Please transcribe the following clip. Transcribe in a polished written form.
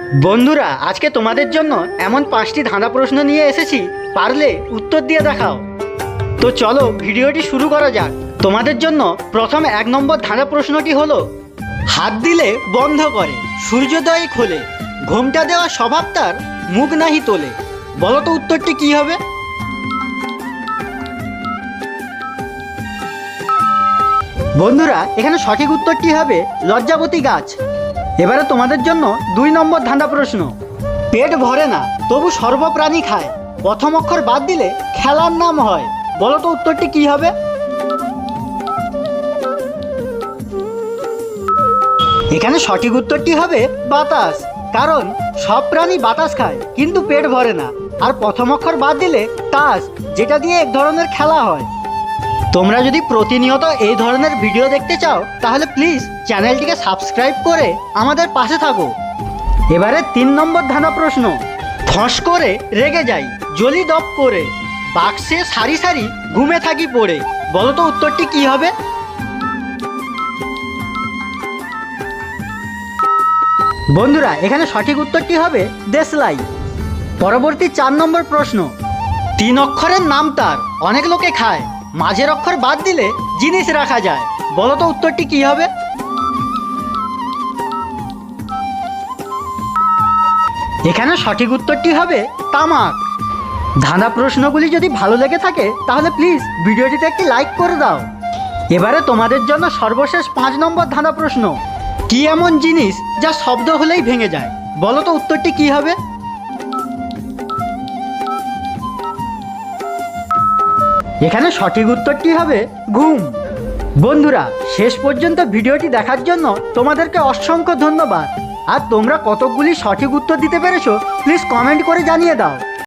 বন্ধুরা, আজকে তোমাদের জন্য এমন 5টি ধাঁধা প্রশ্ন নিয়ে এসেছি, পারলে উত্তর দিয়ে দেখাও। তো চলো ভিডিওটি শুরু করা যাক। তোমাদের জন্য প্রথম 1 নম্বর ধাঁধা প্রশ্নটি হলো, হাত দিলে বন্ধ করে, সূর্যোদয় খোলে, ঘোমটা দেওয়া স্বভাব তার, মুখ নাহি তোলে। বলো তো উত্তরটি কি হবে? বন্ধুরা, এখানে সঠিক উত্তরটি হবে লজ্জাবতী গাছ। এবারে তোমাদের জন্য 2 নম্বর ধাঁধা প্রশ্ন, পেট ভরে না তবু সর্বপ্রাণী খায়, প্রথম অক্ষর বাদ দিলে খেলার নাম হয়। বলো তো উত্তরটি কি হবে? এখানে সঠিক উত্তরটি হবে বাতাস, কারণ সব প্রাণী বাতাস খায় কিন্তু পেট ভরে না। আর প্রথম অক্ষর বাদ দিলে তাস, যেটা দিয়ে এক ধরনের খেলা হয়। তোমরা যদি প্রতিনিয়ত এই ধরনের ভিডিও দেখতে চাও তাহলে প্লিজ চ্যানেলটিকে সাবস্ক্রাইব করে আমাদের পাশে থাকো। এবারে 3 নম্বর ধাঁধা প্রশ্ন, ফস করে রেগে যাই, জলি দপ করে, বাক্সে সারি সারি ঘুমে থাকি পড়ে। বলো তো উত্তরটি কি হবে? বন্ধুরা, এখানে সঠিক উত্তরটি হবে দেশলাই। পরবর্তী 4 নম্বর প্রশ্ন, 3 অক্ষরের নাম তার, অনেক লোকে খায়, মাঝের অক্ষর বাদ দিলে জিনিস রাখা যায়। বলো তো উত্তরটি কি হবে? এখানে সঠিক উত্তরটি হবে তামাক। ধাঁধা প্রশ্নগুলি যদি ভালো লেগে থাকে তাহলে প্লিজ ভিডিওটিতে একটি লাইক করে দাও। এবারে তোমাদের জন্য সর্বশেষ 5 নম্বর ধাঁধা প্রশ্ন, কি এমন জিনিস যা শব্দ হলেই ভেঙে যায়? বলো তো উত্তরটি কি হবে? এখানে সঠিক উত্তরটি হবে ঘুম। বন্ধুরা, শেষ পর্যন্ত ভিডিওটি দেখার জন্য তোমাদেরকে অসংখ্য ধন্যবাদ। আর তোমরা কতকগুলি সঠিক উত্তর দিতে পেরেছো প্লিজ কমেন্ট করে জানিয়ে দাও।